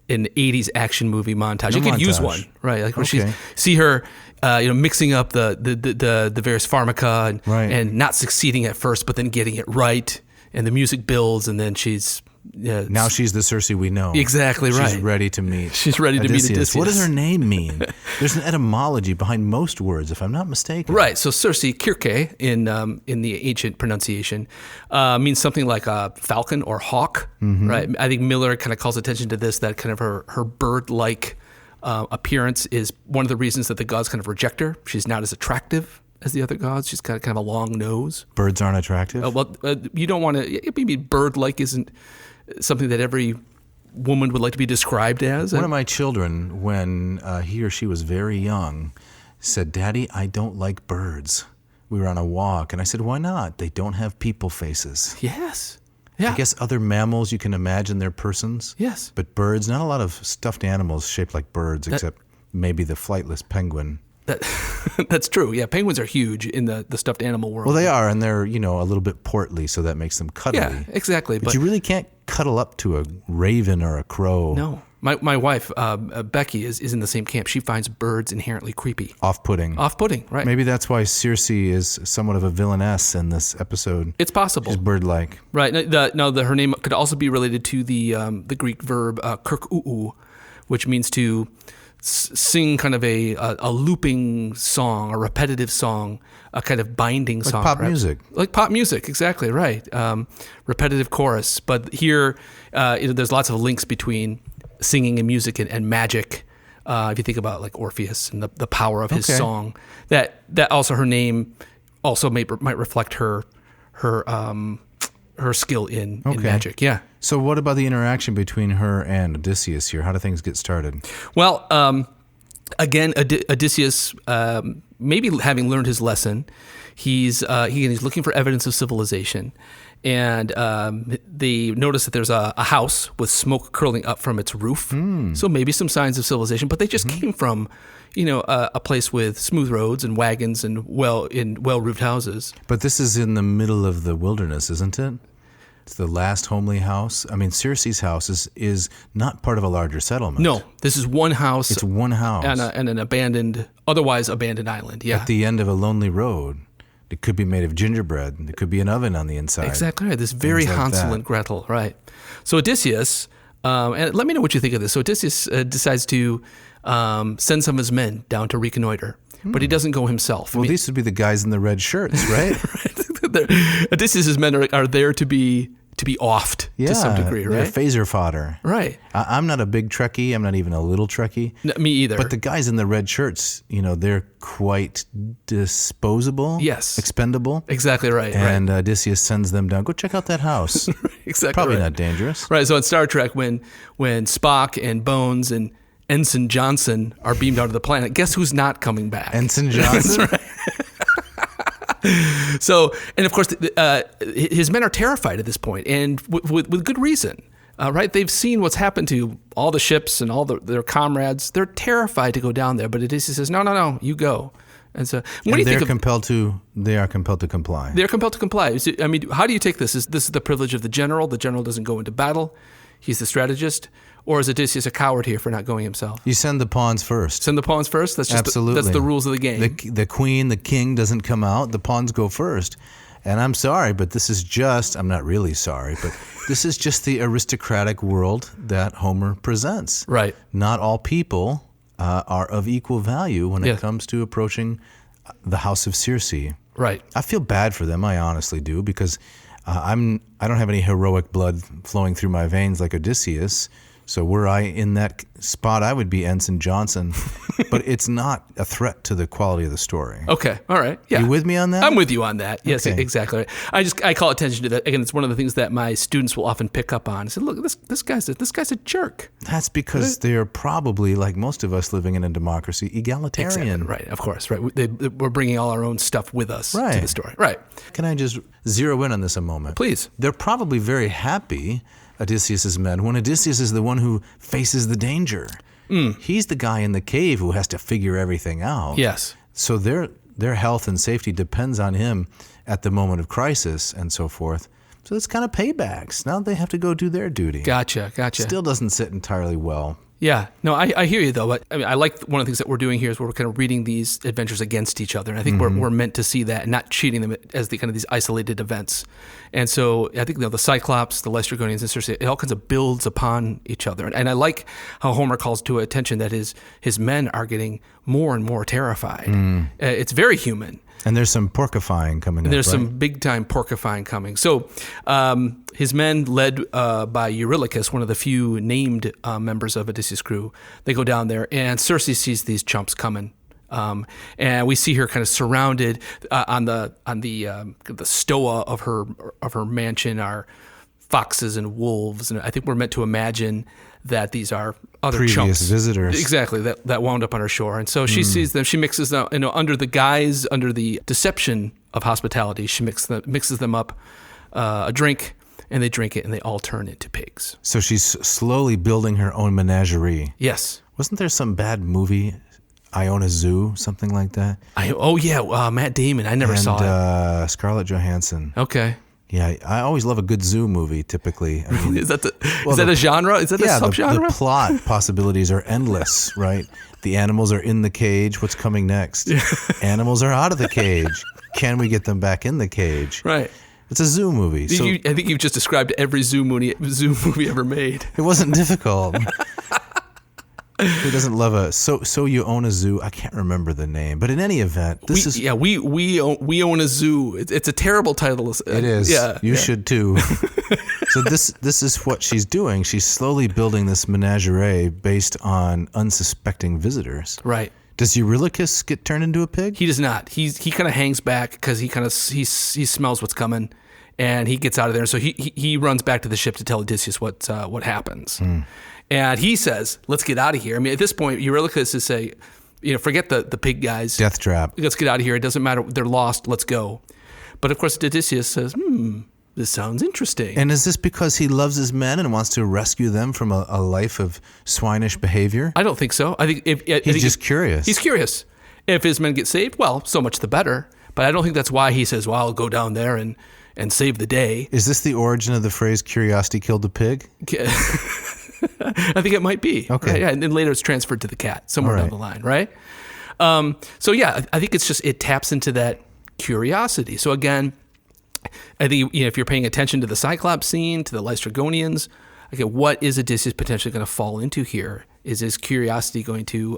an 80s action movie montage. You could use one, right? Like where she see her, mixing up the various pharmaca and not succeeding at first, but then getting it right, and the music builds, and then she's. Now she's the Circe we know. Exactly right. She's ready to meet. She's ready to meet Odysseus. What does her name mean? There's an etymology behind most words, if I'm not mistaken. Right. So Circe, Kirke, in the ancient pronunciation, means something like a falcon or hawk. Mm-hmm. Right. I think Miller kind of calls attention to this, that kind of her bird-like appearance is one of the reasons that the gods kind of reject her. She's not as attractive as the other gods. She's got kind of a long nose. Birds aren't attractive? You don't want to. Maybe bird-like isn't something that every woman would like to be described as. One of my children, when he or she was very young, said, "Daddy, I don't like birds." We were on a walk, and I said, "Why not? They don't have people faces." Yes. Yeah. I guess other mammals, you can imagine they're persons. Yes. But birds, not a lot of stuffed animals shaped like birds, except maybe the flightless penguin. That's true. Yeah, penguins are huge in the stuffed animal world. Well, they are, and they're a little bit portly, so that makes them cuddly. Yeah, exactly. But you really can't cuddle up to a raven or a crow. No. My wife, Becky, is in the same camp. She finds birds inherently creepy. Off-putting. Off-putting, right. Maybe that's why Circe is somewhat of a villainess in this episode. It's possible. She's bird-like. Right. Her name could also be related to the Greek verb kirkuu, which means to sing kind of a looping song, a repetitive song, a kind of binding song. Like pop music. Like pop music, exactly, right. Repetitive chorus. But here, there's lots of links between singing and music and magic. If you think about like Orpheus and the power of his song, that also her name also might reflect her her skill in magic. Yeah. So what about the interaction between her and Odysseus here? How do things get started? Well, again, Odysseus, maybe having learned his lesson, he's looking for evidence of civilization. And they notice that there's a house with smoke curling up from its roof. So maybe some signs of civilization, but they just came from, a place with smooth roads and wagons and well-roofed houses. But this is in the middle of the wilderness, isn't it? It's the last homely house. I mean, Circe's house is not part of a larger settlement. No, this is one house. It's one house. And an otherwise abandoned island, yeah. At the end of a lonely road. It could be made of gingerbread. It could be an oven on the inside. Exactly right. This very Hansel and Gretel, right. So Odysseus, and let me know what you think of this. So Odysseus decides to send some of his men down to reconnoiter, but he doesn't go himself. Well, these would be the guys in the red shirts, right? Odysseus' men are there to be offed to some degree, right? They're phaser fodder. Right. I'm not a big Trekkie. I'm not even a little Trekkie. No, me either. But the guys in the red shirts, they're quite disposable. Yes. Expendable. Exactly right. And Odysseus sends them down. Go check out that house. Exactly. Probably right. not dangerous. Right. So in Star Trek, when Spock and Bones and Ensign Johnson are beamed onto the planet, guess who's not coming back? Ensign Johnson? That's right. So, and of course, his men are terrified at this point, and with good reason, right? They've seen what's happened to all the ships and all their comrades. They're terrified to go down there, but Odysseus says, no, you go. And so, they are compelled to comply. They're compelled to comply. I mean, how do you take this? Is this the privilege of the general? The general doesn't go into battle. He's the strategist. Or is Odysseus a coward here for not going himself? You send the pawns first. Send the pawns first? That's just absolutely. That's the rules of the game. The queen, the king doesn't come out. The pawns go first. And I'm sorry, but I'm not really sorry, but this is just the aristocratic world that Homer presents. Right. Not all people are of equal value when it comes to approaching the house of Circe. Right. I feel bad for them, I honestly do, because I don't have any heroic blood flowing through my veins like Odysseus. So were I in that spot, I would be Ensign Johnson. But it's not a threat to the quality of the story. Okay. All right. Yeah. You with me on that? I'm with you on that. Yes, okay. Exactly. I call attention to that. Again, it's one of the things that my students will often pick up on. I say, look, this guy's a jerk. That's because they're probably, like most of us living in a democracy, egalitarian. Exactly. Right. Of course. Right. We're bringing all our own stuff with us to the story. Right. Can I just zero in on this a moment? Please. They're probably very happy, Odysseus' men, when Odysseus is the one who faces the danger. He's the guy in the cave who has to figure everything out. Yes. So their health and safety depends on him at the moment of crisis and so forth. So it's kind of paybacks. Now they have to go do their duty. Gotcha. Still doesn't sit entirely well. Yeah. No, I hear you, though. But I mean, I like one of the things that we're doing here is we're kind of reading these adventures against each other. And I think we're meant to see that and not treating them as the kind of these isolated events. And so I think the Cyclops, the Laestrygonians, and Circe, it all kinds of builds upon each other. And I like how Homer calls to attention that his men are getting more and more terrified. It's very human. And there's some porcifying coming up, There's right? some big-time porcifying coming. So his men, led by Eurylochus, one of the few named members of Odysseus' crew, they go down there, and Circe sees these chumps coming. And we see her kind of surrounded on the stoa of her mansion are foxes and wolves, and I think we're meant to imagine that these are other previous chumps. visitors. Exactly, that wound up on her shore. And so she sees them, she mixes them, under the deception of hospitality, she mixes them up a drink, and they drink it, and they all turn into pigs. So she's slowly building her own menagerie. Yes. Wasn't there some bad movie, Iona Zoo, something like that? Matt Damon. I never saw it. Scarlett Johansson. Okay. Yeah, I always love a good zoo movie, typically. I mean, is that a genre? Is that a subgenre? The plot possibilities are endless, right? The animals are in the cage. What's coming next? Animals are out of the cage. Can we get them back in the cage? Right. It's a zoo movie. So I think you've just described every zoo movie ever made. It wasn't difficult. Who doesn't love so you own a zoo? I can't remember the name, but in any event, we own a zoo. It's a terrible title. It is. Yeah, you should too. So this is what she's doing. She's slowly building this menagerie based on unsuspecting visitors. Right. Does Eurylochus get turned into a pig? He does not. He kind of hangs back because he smells what's coming, and he gets out of there. So he runs back to the ship to tell Odysseus what happens. And he says, let's get out of here. I mean, at this point, Eurylochus is saying, forget the pig guys. Death trap. Let's get out of here. It doesn't matter. They're lost. Let's go. But of course, Odysseus says, this sounds interesting. And is this because he loves his men and wants to rescue them from a life of swinish behavior? I don't think so. I think he's just curious. He's curious. If his men get saved, well, so much the better. But I don't think that's why he says, well, I'll go down there and save the day. Is this the origin of the phrase curiosity killed the pig? I think it might be. Okay. Right? Yeah, and then later it's transferred to the cat somewhere down the line, right? So yeah, I think it's just, it taps into that curiosity. So again, I think if you're paying attention to the Cyclops scene, to the Lystragonians, okay, what is Odysseus potentially going to fall into here? Is his curiosity going to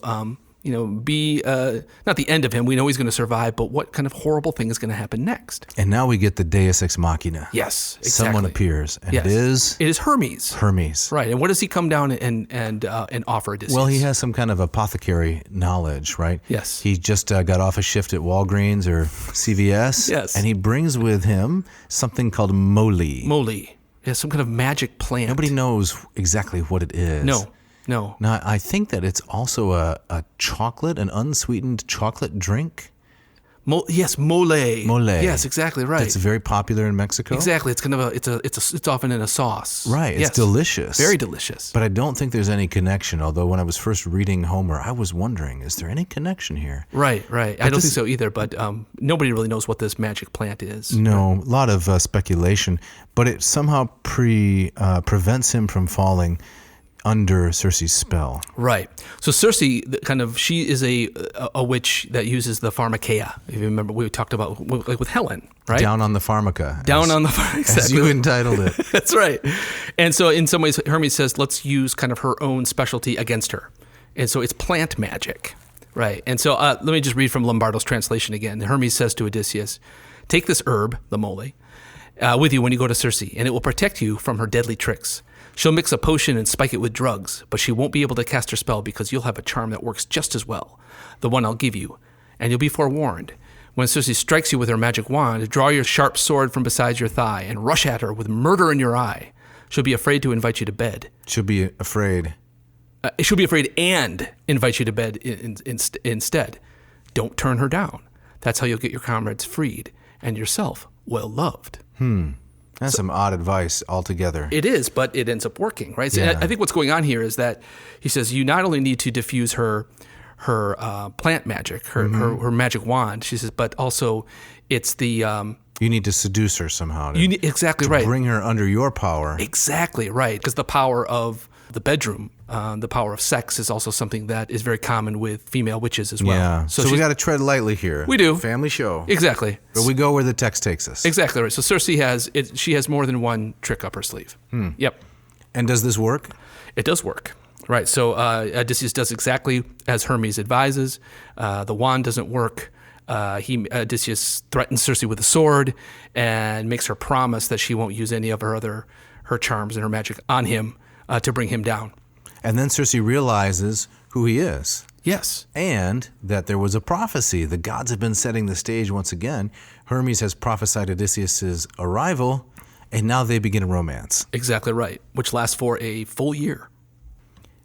be not the end of him? We know he's going to survive, but what kind of horrible thing is going to happen next? And now we get the Deus Ex Machina. Yes, exactly. Someone appears, and Yes. it is Hermes. Hermes. Right, and what does he come down and offer Odysseus? Well, he has some kind of apothecary knowledge, right? Yes. He just got off a shift at Walgreens or CVS. Yes. And he brings with him something called MOLY. MOLY. Yeah, some kind of magic plant. Nobody knows exactly what it is. No. Now, I think that it's also a chocolate, an unsweetened chocolate drink. Yes, mole. Mole. Yes, exactly right. It's very popular in Mexico. Exactly. It's kind of it's often in a sauce. Right. Yes. It's delicious. Very delicious. But I don't think there's any connection, although when I was first reading Homer, I was wondering, is there any connection here? Right. I don't think so either, but nobody really knows what this magic plant is. No, a lot of speculation, but it somehow prevents him from falling under Circe's spell. Right. So Circe, she is a witch that uses the pharmakeia. If you remember, we talked about like with Helen, right? Down on the pharmaca. Exactly. As you entitled it. That's right. And so in some ways, Hermes says, let's use kind of her own specialty against her. And so it's plant magic, right? And so let me just read from Lombardo's translation again. Hermes says to Odysseus, take this herb, the mole, with you when you go to Circe, and it will protect you from her deadly tricks. She'll mix a potion and spike it with drugs, but she won't be able to cast her spell because you'll have a charm that works just as well, the one I'll give you, and you'll be forewarned. When Circe strikes you with her magic wand, draw your sharp sword from beside your thigh and rush at her with murder in your eye. She'll be afraid to invite you to bed. She'll be afraid. She'll be afraid and invite you to bed instead. Don't turn her down. That's how you'll get your comrades freed and yourself well loved. That's some odd advice altogether. It is, but it ends up working, right? So Yeah. I think what's going on here is that he says you not only need to diffuse her plant magic, her magic wand. She says, but also it's the you need to seduce her somehow. Exactly right. Bring her under your power. Exactly right, because the power of the bedroom, the power of sex, is also something that is very common with female witches as well. Yeah. So we got to tread lightly here. We do. Family show. Exactly. But we go where the text takes us. Exactly right. So Circe has more than one trick up her sleeve. Yep. And does this work? It does work. Right. So Odysseus does exactly as Hermes advises. The wand doesn't work. Odysseus threatens Circe with a sword and makes her promise that she won't use any of her charms and her magic on him to bring him down. And then Circe realizes who he is. Yes. And that there was a prophecy. The gods have been setting the stage once again. Hermes has prophesied Odysseus' arrival, and now they begin a romance. Exactly right, which lasts for a full year.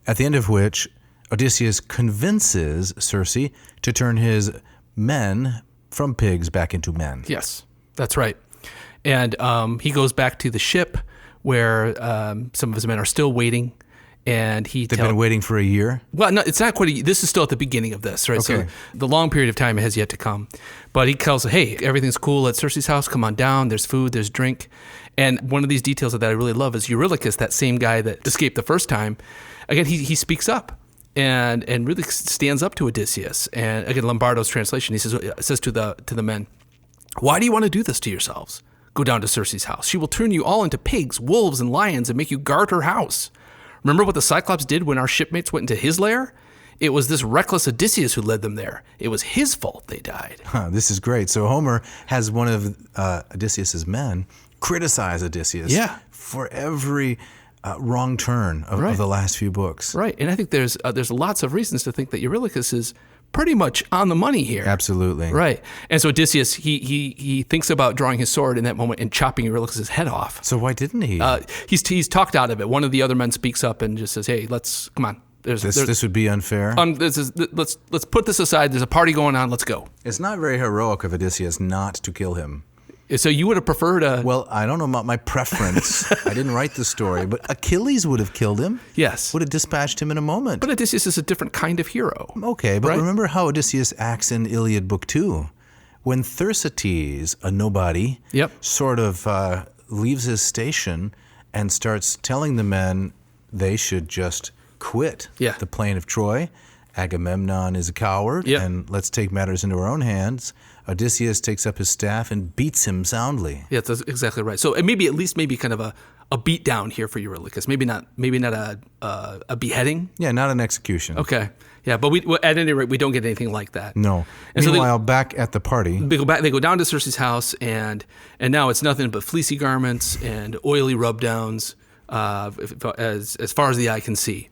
At the end of which, Odysseus convinces Circe to turn his men from pigs back into men. Yes, that's right. And he goes back to the ship where some of his men are still waiting. And they've been waiting for a year? Well, no, it's not quite this is still at the beginning of this, right? Okay. So the long period of time has yet to come. But he tells her, hey, everything's cool at Circe's house. Come on down. There's food. There's drink. And one of these details that I really love is Eurylochus, that same guy that escaped the first time. Again, he speaks up and really stands up to Odysseus. And again, Lombardo's translation, he says to the men, why do you want to do this to yourselves? Go down to Circe's house. She will turn you all into pigs, wolves, and lions and make you guard her house. Remember what the Cyclops did when our shipmates went into his lair? It was this reckless Odysseus who led them there. It was his fault they died. This is great. So Homer has one of Odysseus' men criticize Odysseus for every wrong turn of the last few books. Right, and I think there's lots of reasons to think that Eurylochus is pretty much on the money here. Absolutely. Right. And so Odysseus, he thinks about drawing his sword in that moment and chopping Eurylochus' head off. So why didn't he? He's talked out of it. One of the other men speaks up and just says, "Hey, come on. This would be unfair. Let's put this aside. There's a party going on. Let's go." It's not very heroic of Odysseus not to kill him. So you would have preferred a... Well, I don't know about my preference. I didn't write the story, but Achilles would have killed him. Yes. Would have dispatched him in a moment. But Odysseus is a different kind of hero. Okay, but right? remember how Odysseus acts in Iliad Book 2. When Thersites, a nobody, sort of leaves his station and starts telling the men they should just quit the plain of Troy. Agamemnon is a coward, and let's take matters into our own hands. Odysseus takes up his staff and beats him soundly. Yeah, that's exactly right. So maybe kind of a beat down here for Eurylochus. Maybe not a beheading. Yeah, not an execution. Okay. Yeah, but at any rate, we don't get anything like that. No. And meanwhile, back at the party, they go down to Circe's house, and now it's nothing but fleecy garments and oily rub-downs as far as the eye can see.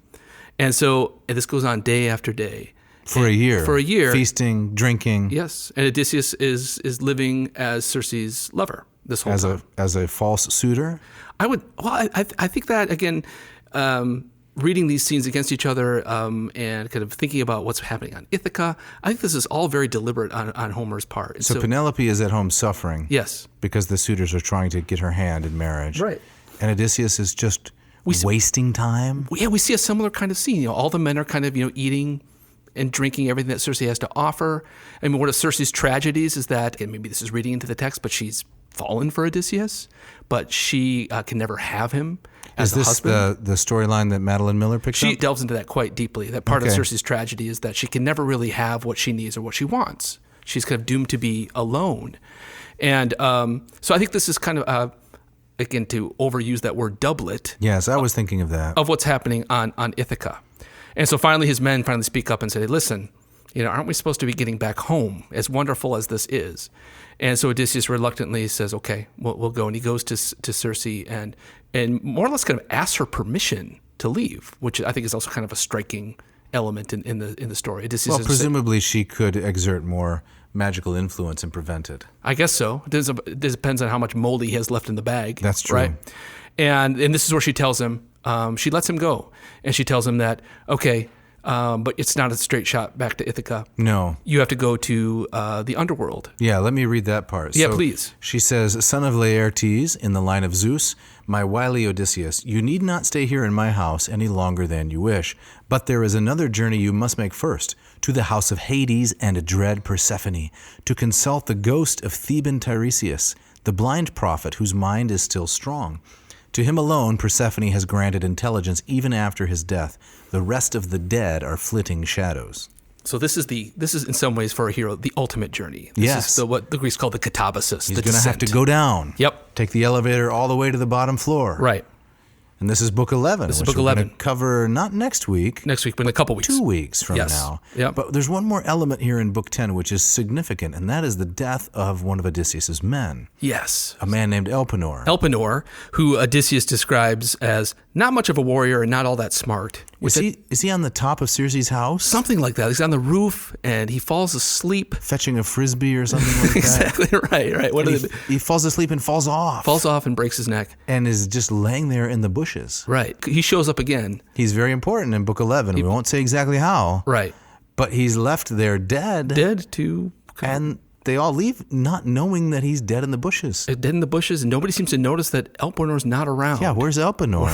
And so this goes on day after day. For a year. Feasting, drinking. Yes. And Odysseus is living as Circe's lover this whole time. As a false suitor? I think that, again, reading these scenes against each other and kind of thinking about what's happening on Ithaca, I think this is all very deliberate on Homer's part. So Penelope is at home suffering. Yes. Because the suitors are trying to get her hand in marriage. Right. And Odysseus is just wasting time. Yeah, we see a similar kind of scene. All the men are kind of eating and drinking everything that Circe has to offer. I mean, one of Circe's tragedies is that, and maybe this is reading into the text, but she's fallen for Odysseus, but she can never have him as a husband. Is this the storyline that Madeline Miller picked up? She delves into that quite deeply. That part of Circe's tragedy is that she can never really have what she needs or what she wants. She's kind of doomed to be alone. And so I think this is kind of... again, to overuse that word doublet. Yes, I was thinking of that. Of what's happening on Ithaca. And so finally his men speak up and say, listen, aren't we supposed to be getting back home, as wonderful as this is? And so Odysseus reluctantly says, okay, we'll go. And he goes to Circe and more or less kind of asks her permission to leave, which I think is also kind of a striking element in the story. Odysseus presumably she could exert more magical influence and prevent it. I guess so. This depends on how much MOLY he has left in the bag. That's true. Right? And this is where she tells him, she lets him go. And she tells him that, okay, but it's not a straight shot back to Ithaca. No. You have to go to the underworld. Yeah, let me read that part. Yeah, please. She says, son of Laertes, in the line of Zeus, my wily Odysseus, you need not stay here in my house any longer than you wish, but there is another journey you must make first, to the house of Hades and dread Persephone, to consult the ghost of Theban Tiresias, the blind prophet whose mind is still strong. To him alone Persephone has granted intelligence even after his death. The rest of the dead are flitting shadows. So this is in some ways for a hero the ultimate journey. This is what the Greeks call the katabasis. He's going to have to go down. Yep. Take the elevator all the way to the bottom floor. Right. And this is book 11, which we're going to cover not next week. Next week, but in a couple weeks. 2 weeks from now. Yep. But there's one more element here in book 10 which is significant, and that is the death of one of Odysseus' men. Yes. A man named Elpenor. Elpenor, who Odysseus describes as not much of a warrior and not all that smart. Is he on the top of Circe's house? Something like that. He's on the roof and he falls asleep. Fetching a frisbee or something like that. Exactly right. He falls asleep and falls off. Falls off and breaks his neck. And is just laying there in the bushes. Right. He shows up again. He's very important in book 11. We won't say exactly how. Right. But he's left there dead. Dead to... And they all leave not knowing that he's dead in the bushes. Dead in the bushes, and nobody seems to notice that Elpenor's not around. Yeah, where's Elpenor?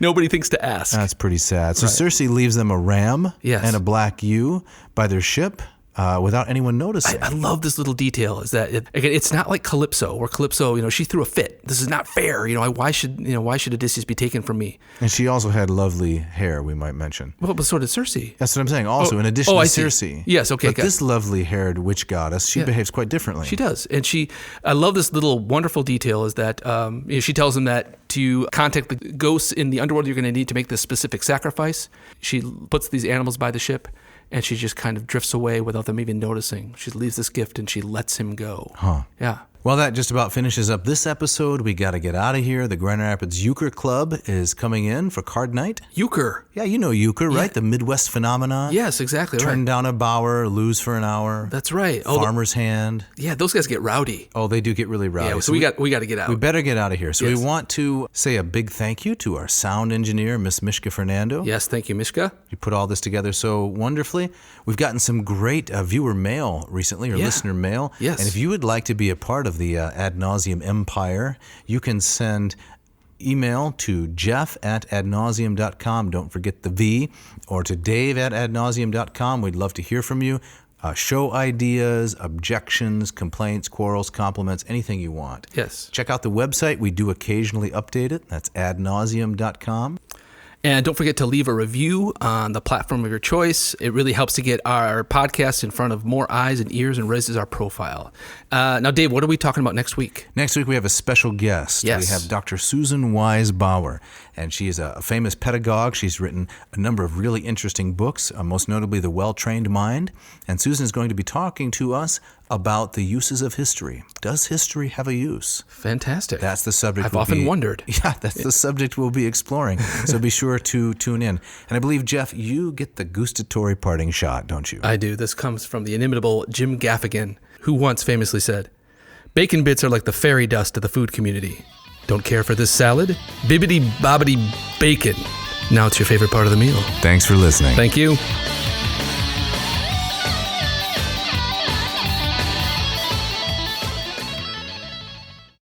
Nobody thinks to ask. That's pretty sad. So Circe leaves them a ram and a black ewe by their ship without anyone noticing. I love this little detail. Is that it's not like Calypso, where Calypso, she threw a fit. This is not fair. Why should Odysseus be taken from me? And she also had lovely hair, we might mention. Well, but so did Circe. That's what I'm saying. Also, in addition to Circe. Yes, okay. But this lovely-haired witch goddess, she behaves quite differently. She does, and I love this little wonderful detail. Is that she tells him that to contact the ghosts in the underworld, you're going to need to make this specific sacrifice. She puts these animals by the ship. And she just kind of drifts away without them even noticing. She leaves this gift and she lets him go. Huh. Yeah. Well, that just about finishes up this episode. We got to get out of here. The Grand Rapids Euchre Club is coming in for card night. Euchre. Yeah, you know euchre, right? The Midwest phenomenon. Yes, exactly. Turn down a bower, lose for an hour. That's right. Farmer's hand. Yeah, those guys get rowdy. Oh, they do get really rowdy. Yeah, so we got to get out. We better get out of here. So Yes. we want to say a big thank you to our sound engineer, Miss Mishka Fernando. Yes, thank you, Mishka. You put all this together so wonderfully. We've gotten some great viewer mail recently, or listener mail. Yes. And if you would like to be a part of the Ad Nauseam Empire, you can send email to jeff@adnauseam.com. Don't forget the V. Or to dave@adnauseam.com. We'd love to hear from you. Show ideas, objections, complaints, quarrels, compliments, anything you want. Yes. Check out the website. We do occasionally update it. That's adnauseam.com. And don't forget to leave a review on the platform of your choice. It really helps to get our podcast in front of more eyes and ears and raises our profile. Now, Dave, what are we talking about next week? Next week, we have a special guest. Yes. We have Dr. Susan Wise Bauer, and she is a famous pedagogue. She's written a number of really interesting books, most notably The Well-Trained Mind. And Susan is going to be talking to us about the uses of history. Does history have a use? Fantastic. That's the subject. I've often wondered. Yeah, that's the subject we'll be exploring. So be sure to tune in. And I believe, Jeff, you get the gustatory parting shot, don't you? I do. This comes from the inimitable Jim Gaffigan, who once famously said, "Bacon bits are like the fairy dust of the food community. Don't care for this salad? Bibbidi bobbidi bacon. Now it's your favorite part of the meal." Thanks for listening. Thank you.